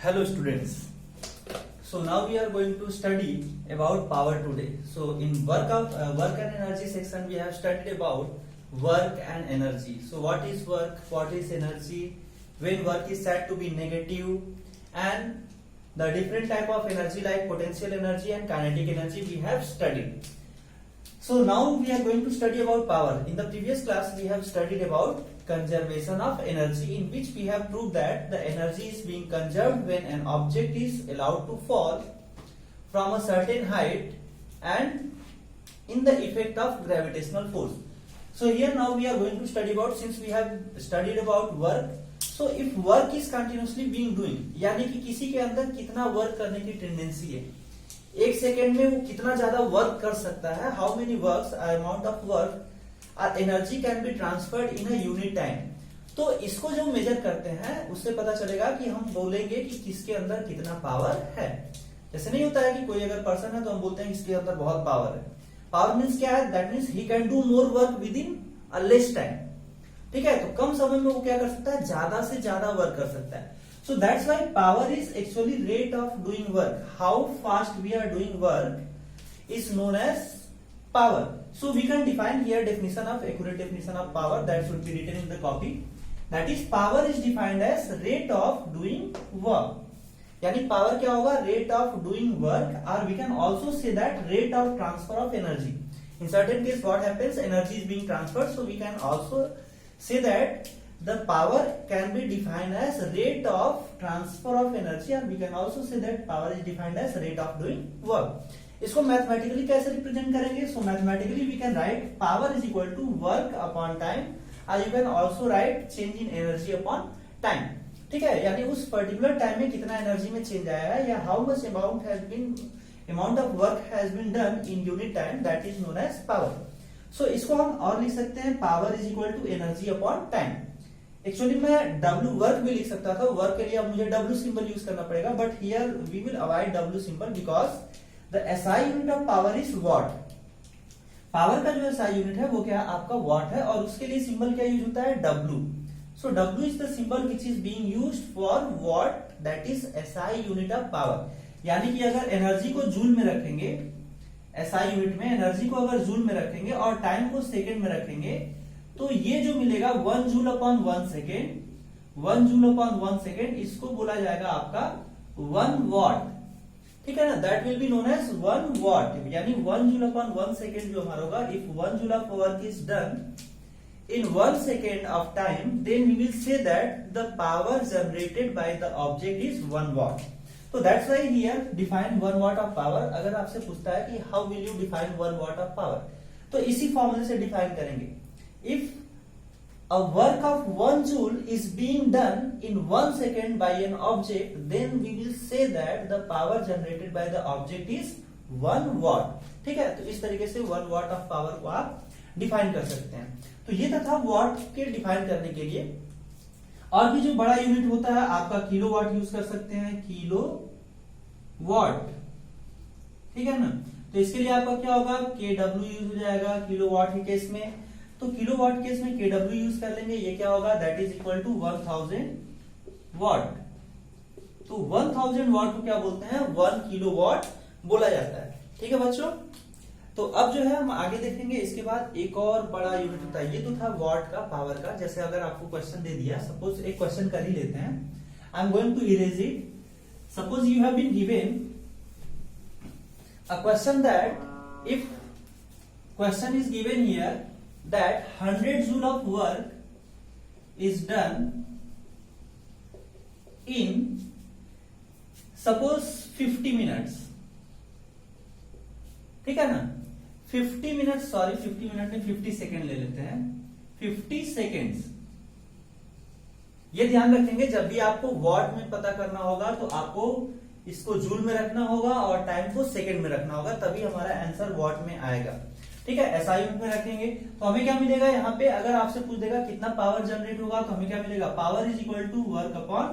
Hello students. So now we are going to study about power today. So in work and energy section we have studied about work and energy. So what is work? What is energy? When work is said to be negative, and the different type of energy like potential energy and kinetic energy we have studied. So now we are going to study about power. In the previous class we have studied about conservation of energy, in which we have proved that the energy is being conserved when an object is allowed to fall from a certain height and in the effect of gravitational force. So here now we are going to study about, since we have studied about work, so if work is continuously being doing, यानी कि किसी के अंदर कितना work करने की tendency है, एक सेकेंड में वो कितना ज्यादा वर्क कर सकता है, how many works amount of work और energy can be transferred in a unit time. तो इसको जो मेजर करते हैं उससे पता चलेगा कि हम बोलेंगे कि किसके अंदर कितना पावर है. जैसे नहीं होता है कि कोई अगर पर्सन है तो हम बोलते हैं इसके अंदर बहुत पावर है. पावर मीन्स क्या है? That means he can do more work with in a less time. ठीक है, तो कम समय में वो क्या कर सकता है? ज्यादा से ज्यादा वर्क कर सकता है. So that's why power is actually rate of doing work. How fast we are doing work is known as power. So we can define here definition of accurate definition of power that should be written in the copy. That is, power is defined as rate of doing work. यानी power क्या होगा? Rate of doing work, or we can also say that rate of transfer of energy. In certain case, what happens? Energy is being transferred, so we can also say that the power can be defined as rate of transfer of energy, and we can also say that power is defined as rate of doing work. इसको mathematically कैसे represent करेंगे? So mathematically we can write power is equal to work upon time, और you can also write change in energy upon time. ठीक है, यानी उस particular time में कितना एनर्जी में चेंज आया है, या how much amount of work has been done in unit time, that is known as power. So इसको हम और लिख सकते हैं power is equal to energy upon time. Actually मैं W वर्क भी लिख सकता था. वर्क के लिए अब मुझे W सिंबल यूज करना पड़ेगा, but here we will avoid W symbol because the SI unit of power is watt. Power का जो SI यूनिट है वो क्या है? आपका वॉट है, और उसके लिए सिंबल क्या यूज होता है? W. So W is the symbol which is being used for what, that is SI unit of power. यानी कि अगर एनर्जी को जूल में रखेंगे, SI यूनिट में एनर्जी को अगर जूल में रखेंगे और टाइम को सेकेंड में रखेंगे, तो ये जो मिलेगा 1 joule upon 1 second, 1 joule upon 1 second, इसको बोला जाएगा आपका 1 वॉट. ठीक है ना, that will be known as 1 watt. यानी 1 जूल अपॉन 1 सेकेंड जो हमारा होगा, if 1 joule of work is done in 1 second of time, then we will say that the power generated by the object is 1 watt. So that's why here define 1 watt of power. अगर आपसे पूछता है कि how will you define 1 watt of power, तो इसी फॉर्मूले से define करेंगे. If a work of 1 joule is being done in 1 second by an object, then we will say that the power generated by the object is 1 watt. ठीक है, तो इस तरीके से 1 watt of power को आप डिफाइन कर सकते हैं. तो ये था वॉट के डिफाइन करने के लिए. और भी जो बड़ा यूनिट होता है आपका किलो वाट यूज कर सकते हैं, किलो वाट. ठीक है ना, तो इसके लिए आपका क्या होगा? KW यूज हो जाएगा किलो वाट के केस में. तो किलो वाट केस में KW यूज कर लेंगे. ये क्या होगा? दैट इज इक्वल टू 1000 वाट. तो 1000 वाट को क्या बोलते हैं? 1 किलो वाट बोला जाता है. ठीक है बच्चों, तो अब जो है हम आगे देखेंगे. इसके बाद एक और बड़ा यूनिट होता है. ये तो था वॉट का, पावर का. जैसे अगर आपको क्वेश्चन दे दिया, सपोज एक क्वेश्चन कर ही लेते हैं. I am going to erase it. Suppose you have been given a question that if question is given here that 100 joule of work is done in suppose 50 minutes. ठीक है ना, 50 minute, sorry 50 minute में 50 second ले लेते हैं. 50 seconds. ये ध्यान रखेंगे जब भी आपको वॉट में पता करना होगा तो आपको इसको जूल में रखना होगा और टाइम को सेकेंड में रखना होगा, तभी हमारा आंसर वॉट में आएगा. ठीक है, SI यूनिट में रखेंगे तो हमें क्या मिलेगा? यहाँ पे अगर आपसे पूछ देगा कितना पावर जनरेट होगा, तो हमें क्या मिलेगा? Power is equal to work upon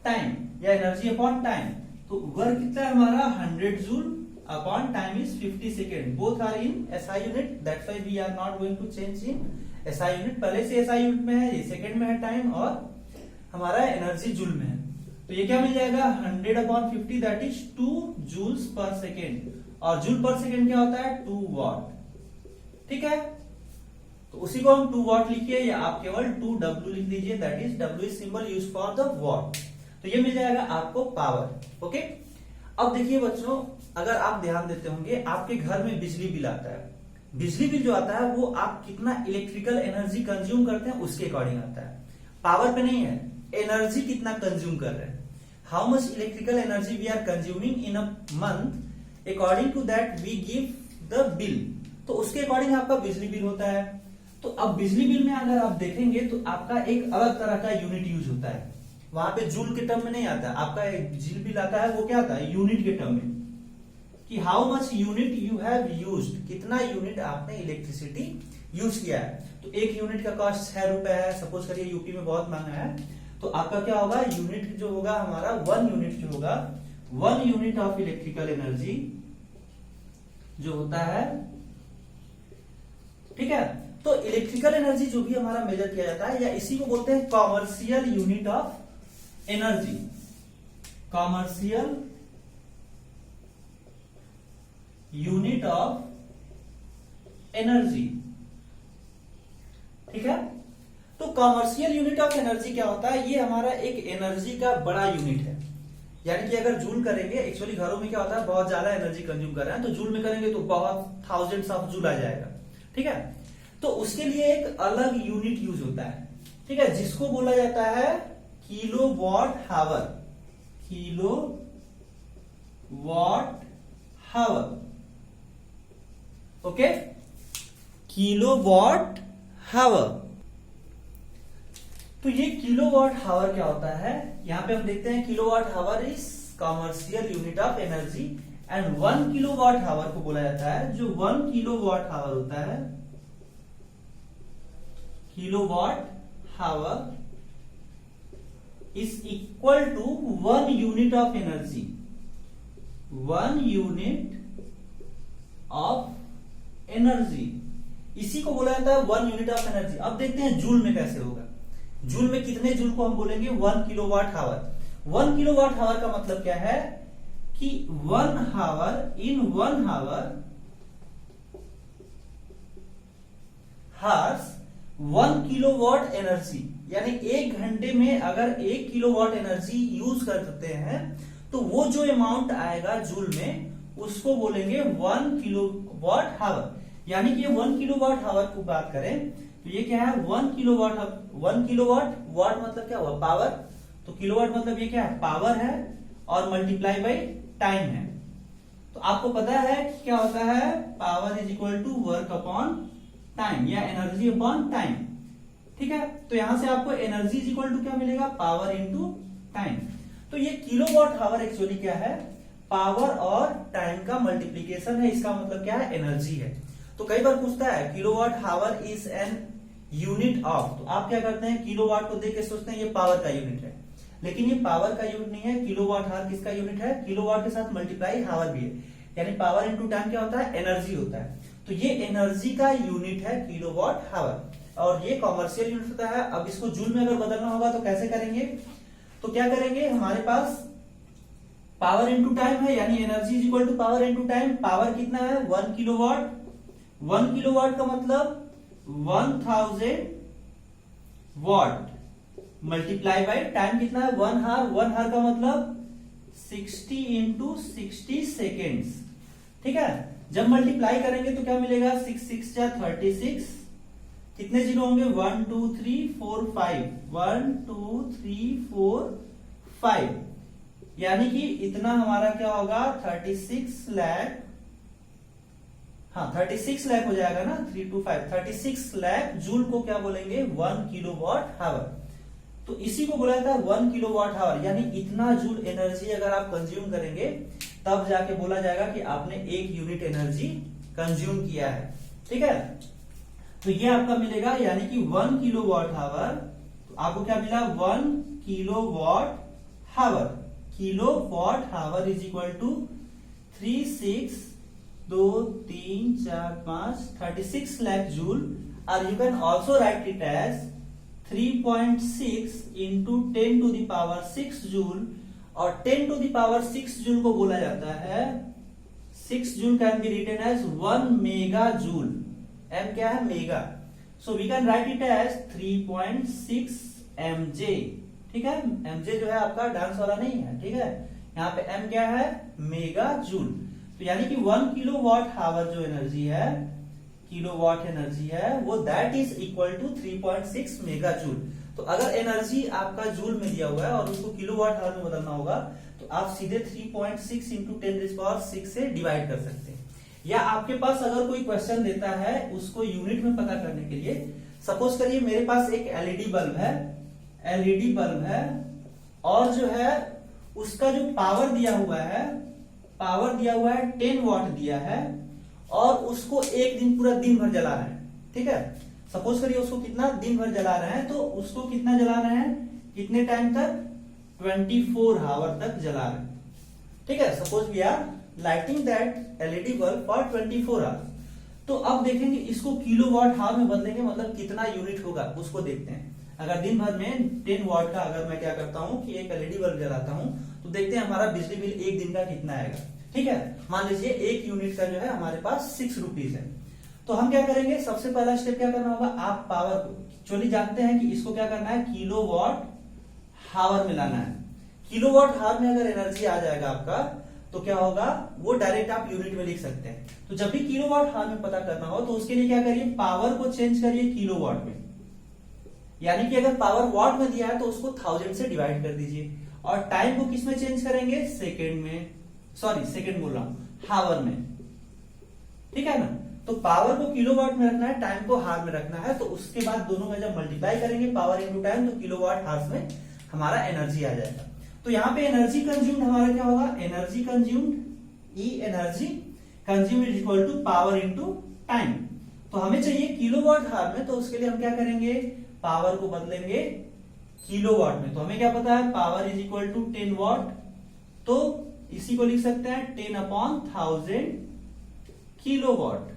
time, या एनर्जी अपॉन टाइम. तो वर्क कितना है हमारा? 100 joule upon time is 50 second. Both are in SI unit, that's why we are not going to change in SI unit. पहले से SI unit में है, ये सेकेंड में है टाइम, और हमारा एनर्जी जूल में है. तो ये क्या मिल जाएगा 100/50 that is 2 joules per second, और जूल पर सेकेंड क्या होता है 2 वॉट। ठीक है, तो उसी को हम 2 वॉट लिखिए या आप केवल 2W लिख दीजिए, that is W is symbol use for the what. तो ये मिल जाएगा आपको पावर। ओके, अब देखिए बच्चों, अगर आप ध्यान देते होंगे आपके घर में बिजली बिल आता है, बिजली बिल जो आता है वो आप कितना इलेक्ट्रिकल एनर्जी कंज्यूम करते हैं उसके अकॉर्डिंग आता है, पावर पे नहीं है, एनर्जी कितना कंज्यूम कर रहे हैं, how much electrical energy we are consuming in a month, according to that we give the bill. तो उसके अकॉर्डिंग आपका बिजली बिल होता है। तो अब बिजली बिल में अगर आप देखेंगे तो आपका एक अलग तरह का यूनिट यूज होता है, वहां पे जूल के टर्म में नहीं आता, आपका एक बिजली बिल आता है वो क्या आता है यूनिट के टर्म में, कि how much unit you have used, कितना यूनिट आपने इलेक्ट्रिसिटी यूज किया है। तो एक यूनिट का कॉस्ट 6 रुपए है, सपोज करिए यूपी में बहुत महंगा है, तो आपका क्या होगा यूनिट जो होगा हमारा 1 यूनिट जो होगा 1 यूनिट ऑफ इलेक्ट्रिकल एनर्जी जो होता है। ठीक है, तो इलेक्ट्रिकल एनर्जी जो भी हमारा मेजर किया जाता है, या इसी को बोलते हैं commercial unit of energy, commercial unit of energy. ठीक है, तो कॉमर्शियल यूनिट ऑफ एनर्जी क्या होता है, ये हमारा एक एनर्जी का बड़ा यूनिट है, यानी कि अगर जूल करेंगे, एक्चुअली घरों में क्या होता है बहुत ज्यादा एनर्जी कंज्यूम कर रहे हैं तो जूल में करेंगे तो बहुत थाउजेंड्स ऑफ जूल आ जाएगा। ठीक है, तो उसके लिए एक अलग यूनिट यूज होता है। ठीक है, जिसको बोला जाता है kilo watt hour, kilo watt हावर। ओके, किलो वॉट हावर। तो ये किलो वॉट हावर क्या होता है, यहां पे हम देखते हैं kilo watt hour is commercial unit of energy, and 1 kilo watt hour को बोला जाता है, जो 1 किलो वॉट हावर होता है, kilo watt hour is equal to 1 unit of energy, 1 unit of energy, इसी को बोला जाता है 1 यूनिट ऑफ एनर्जी। अब देखते हैं जूल में कैसे होगा, जूल में कितने जूल को हम बोलेंगे 1 किलो वॉट हावर। 1 किलो वॉट हावर का मतलब क्या है कि 1 हावर इन 1 हावर has 1 किलो वॉट एनर्जी, यानी 1 घंटे में अगर 1 किलो वॉट एनर्जी यूज करते हैं तो वो जो अमाउंट आएगा जूल में उसको बोलेंगे 1 किलो वॉट हावर। यानी कि 1 किलो वॉट हावर को बात करें तो ये क्या है 1 kilo what, 1 kilo what, what मतलब क्या हुआ पावर, तो किलो वॉट मतलब ये क्या है पावर है, और मल्टीप्लाई बाई टाइम है। तो आपको पता है कि क्या होता है power is equal to work upon time, या एनर्जी अपॉन टाइम। ठीक है, तो यहां से आपको एनर्जी इज इक्वल टू क्या मिलेगा पावर इंटू टाइम। तो ये किलो वॉट हावर एक्चुअली क्या है पावर और टाइम का मल्टीप्लीकेशन है, इसका मतलब क्या है एनर्जी है। तो कई बार पूछता है kilo watt hour is an unit of, तो आप क्या करते हैं किलो वॉट को देख के सोचते हैं ये पावर का यूनिट है, लेकिन ये पावर का यूनिट नहीं है। किलो वॉट हावर किसका यूनिट है, किलो वॉट के साथ मल्टीप्लाई हावर भी है, यानी पावर इंटू टाइम क्या होता है एनर्जी होता है। तो ये एनर्जी का यूनिट है किलो वॉट हावर, और ये कॉमर्शियल यूनिट होता है। अब इसको जूल में अगर बदलना होगा तो कैसे करेंगे, तो क्या करेंगे हमारे पास पावर इंटू टाइम है, यानी energy is equal to power into time. Power कितना है 1 किलो वॉट, 1 किलो वॉट का मतलब 1000 वॉट मल्टीप्लाई बाई टाइम कितना है 1 हावर, 1 हावर का मतलब 60 इंटू 60 सेकेंड्स। ठीक है, जब मल्टीप्लाई करेंगे तो क्या मिलेगा 6 6 जा 36, कितने जीरो होंगे 1 2 3 4 5, 1 2 3 4 5, यानी कि इतना हमारा क्या होगा 36 लाख, हाँ 36 लाख हो जाएगा ना, 3 2 5 36 लाख जूल को क्या बोलेंगे 1 किलो वॉट हावर। तो इसी को बोला जाता है 1 किलो वॉट हावर, यानी इतना जूल एनर्जी अगर आप कंज्यूम करेंगे तब जाके बोला जाएगा कि आपने 1 यूनिट एनर्जी कंज्यूम किया है। ठीक है, तो ये आपका मिलेगा यानी कि 1 किलो वॉट हावर, तो आपको क्या मिला 1 kilo watt hour, kilo watt hour is equal to 3 6 2 3 4 5 36 lakh joule, और you can also write it as 3.6 into 10 to the power 6 joule और 10 टू द पावर 6 जूल को बोला जाता है, 6 joule can be written as 1 mega joule. M क्या है? Mega. So we can write it as 3.6 mj। ठीक है, mj जो है आपका डांस वाला नहीं है, ठीक है। यहाँ पे m क्या है? Mega joule. तो यानी कि 1 किलोवाट आवर जो एनर्जी है, किलोवाट एनर्जी है, वो that is equal to 3.6 mega joule. तो अगर एनर्जी आपका जूल में दिया हुआ है और उसको किलोवाट आवर में बदलना होगा, तो आप सीधे 3.6 इंटू 10⁶ से डिवाइड कर सकते हैं। या आपके पास अगर कोई क्वेश्चन देता है उसको यूनिट में पता करने के लिए, सपोज करिए मेरे पास एक एलईडी बल्ब है, एलईडी बल्ब है, और जो है उसका जो पावर दिया हुआ है, पावर दिया हुआ है 10 वॉट दिया है, और उसको एक दिन पूरा दिन भर जला रहे हैं। ठीक है, सपोज करिए उसको कितना दिन भर जला रहे हैं, तो उसको कितना जला रहे हैं, कितने टाइम तक? 24 आवर तक जला रहे हैं। ठीक है, suppose we are lighting that LED bulb for 24 hours. तो अब देखेंगे इसको किलोवाट आवर में बदलेंगे, मतलब कितना यूनिट होगा उसको देखते हैं। अगर दिन भर में 10 वॉट का अगर मैं क्या करता हूं कि एक एलईडी बल्ब जलाता हूं, तो देखते हैं हमारा बिजली बिल एक दिन का कितना आएगा। ठीक है, मान लीजिए एक यूनिट का जो है हमारे पास 6 रुपीज है। तो हम क्या करेंगे, सबसे पहला स्टेप क्या करना होगा, आप पावर को एक्चुअली जानते हैं कि इसको क्या करना है, किलोवाट आवर में लाना है। किलोवाट आवर में अगर एनर्जी आ जाएगा आपका, तो क्या होगा, वो डायरेक्ट आप यूनिट में लिख सकते हैं। तो जब भी किलोवाट आवर में पता करना हो, तो उसके लिए क्या करिए, पावर को चेंज करिए किलोवाट में। यानी कि अगर पावर वॉट में दिया है तो उसको 1000 से डिवाइड कर दीजिए, और टाइम को किस में चेंज करेंगे, सेकेंड में, सॉरी सेकेंड बोल रहा हूं, हावर में। ठीक है ना, तो पावर को किलोवाट में रखना है, टाइम को हार में रखना है। तो उसके बाद दोनों में जब मल्टीप्लाई करेंगे पावर इंटू टाइम, तो किलोवाट हार्स में हमारा एनर्जी आ जाएगा। तो यहाँ पे एनर्जी कंज्यूम्ड हमारा क्या होगा, energy consumed, E energy consumed is equal to power into time. तो हमें चाहिए किलोवाट आवर में, तो उसके लिए हम क्या करेंगे, पावर को बदलेंगे किलोवाट में। तो हमें क्या पता है, power is equal to 10 watt, तो इसी को लिख सकते हैं 10/1000 किलोवाट।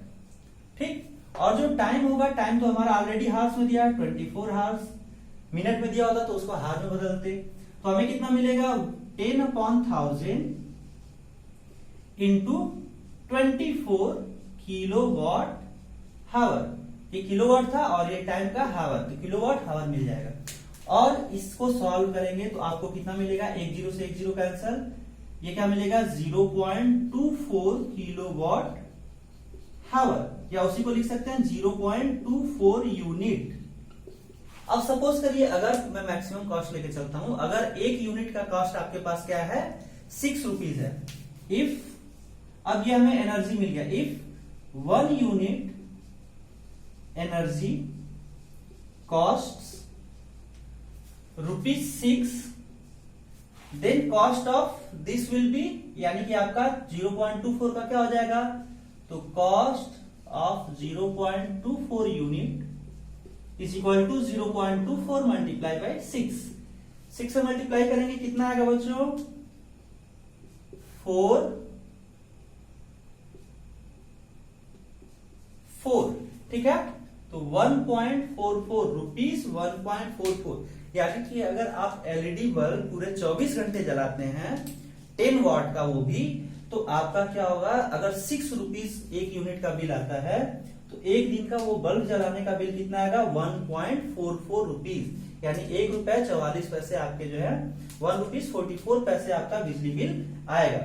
ठीक, और जो टाइम होगा, टाइम तो हमारा ऑलरेडी हार्स में दिया है 24 हार्स, मिनट में दिया होता तो उसको हार में बदलते। तो हमें कितना मिलेगा, 10/1000 इंटू 24 किलोवाट हावर। ये किलोवाट था और ये टाइम का हावर, तो किलोवाट हावर मिल जाएगा। और इसको सॉल्व करेंगे तो आपको कितना मिलेगा, 1 0 से 1 0 कैंसल, ये क्या मिलेगा 0.24 किलोवाट हावर, या उसी को लिख सकते हैं 0.24 यूनिट। अब सपोज करिए अगर मैं मैक्सिमम कॉस्ट लेके चलता हूं, अगर एक यूनिट का कॉस्ट आपके पास क्या है, 6 रुपीज है। इफ, अब ये हमें एनर्जी मिल गया, if 1 unit energy cost ₹6, then cost of this will be, यानी कि आपका 0.24 का क्या हो जाएगा, तो cost of 0.24 unit is equal to 0.24 multiply by 6। 6 से मल्टीप्लाई करेंगे कितना आएगा बच्चों, 4। ठीक है, तो 1.44 रुपीज, 1.44। यानी कि अगर आप एलईडी बल्ब पूरे 24 घंटे जलाते हैं 10 वॉट का, वो भी, तो आपका क्या होगा, अगर 6 रुपीज एक यूनिट का बिल आता है, तो एक दिन का वो बल्ब जलाने का बिल कितना आएगा, 1.44 रुपीज। यानी ₹1.44 आपके जो है 1.44 रुपीज आपका बिजली बिल आएगा।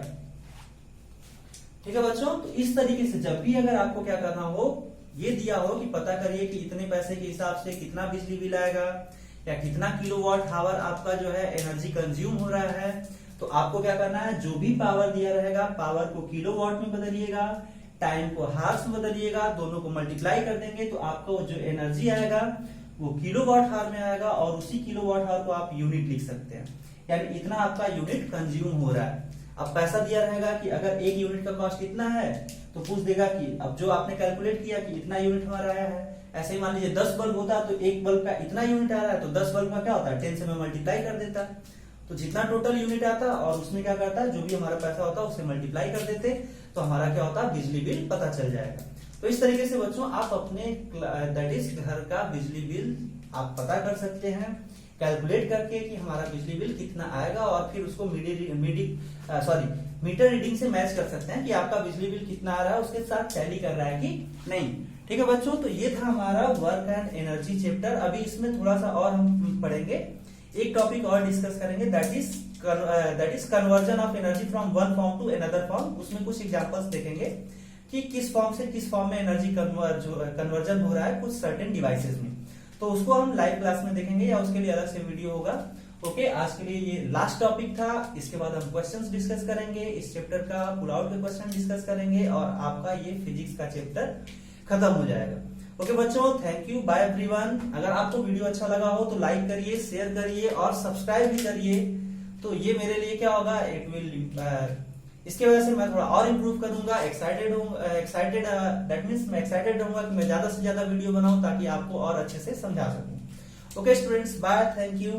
ठीक है बच्चों, तो इस तरीके से जब भी अगर आपको क्या करना हो, ये दिया हो कि पता करिए कि इतने पैसे के हिसाब से कितना बिजली बिल आएगा, या कितना किलोवाट आवर आपका जो है एनर्जी कंज्यूम हो रहा है, तो आपको क्या करना है, जो भी पावर दिया रहेगा, पावर को किलोवाट में बदलिएगा, टाइम को हार्स में बदलिएगा, दोनों को मल्टीप्लाई कर देंगे, तो आपको जो एनर्जी आएगा वो किलोवाट आवर में आएगा, और उसी किलोवाट आवर को आप यूनिट लिख सकते हैं, यानी इतना आपका यूनिट कंज्यूम हो रहा है। अब पैसा दिया रहेगा कि अगर एक यूनिट का कॉस्ट कितना है, तो पूछ देगा कि अब जो आपने कैलकुलेट किया कि इतना यूनिट हमारा आया है, ऐसे ही मान लीजिए 10 बल्ब होता तो एक बल्ब का इतना यूनिट आ रहा है, तो 10 बल्ब का क्या होता है, 10 से मैं मल्टीप्लाई कर देता, तो जितना टोटल यूनिट आता और उसमें क्या करता है, जो भी हमारा पैसा होता है उसे मल्टीप्लाई कर देते, तो हमारा क्या होता है, बिजली बिल पता चल जाएगा। तो इस तरीके से बच्चों आप अपने दैट इज घर का बिजली बिल आप पता कर सकते हैं। कैलकुलेट करके कि हमारा बिजली बिल कितना आएगा और फिर उसको मीटर रीडिंग से मैच कर सकते हैं कि आपका बिजली बिल कितना आ रहा है, उसके साथ टैली कर रहा है कि नहीं। ठीक है बच्चों, तो ये था हमारा वर्क एंड एनर्जी चैप्टर। अभी इसमें थोड़ा सा और हम पढ़ेंगे, एक टॉपिक और डिस्कस करेंगे, that is conversion of energy from one form to another form. उसमें कुछ एग्जांपल्स देखेंगे कि किस फॉर्म से किस फॉर्म में एनर्जी कन्वर्जन हो रहा है कुछ सर्टेन डिवाइसेस में। तो उसको हम लाइव क्लास में देखेंगे या उसके लिए अलग से वीडियो होगा। ओके, आज के लिए ये लास्ट टॉपिक था। इसके बाद हम क्वेश्चंस डिस्कस करेंगे, इस चैप्टर का पुल आउट के क्वेश्चन डिस्कस करेंगे और आपका ये फिजिक्स का चैप्टर खत्म हो जाएगा। ओके बच्चों, थैंक यू, बाय एवरीवन। अगर आपको वीडियो अच्छा लगा हो तो लाइक करिए, शेयर करिए और सब्सक्राइब भी करिए। तो ये मेरे लिए क्या होगा, इट विल इसके वजह से मैं थोड़ा और इम्प्रूव करूंगा, एक्साइटेड दैट मीन्स मैं एक्साइटेड रहूंगा कि मैं ज्यादा से ज्यादा वीडियो बनाऊं ताकि आपको और अच्छे से समझा सकूं। Okay students, bye, thank you.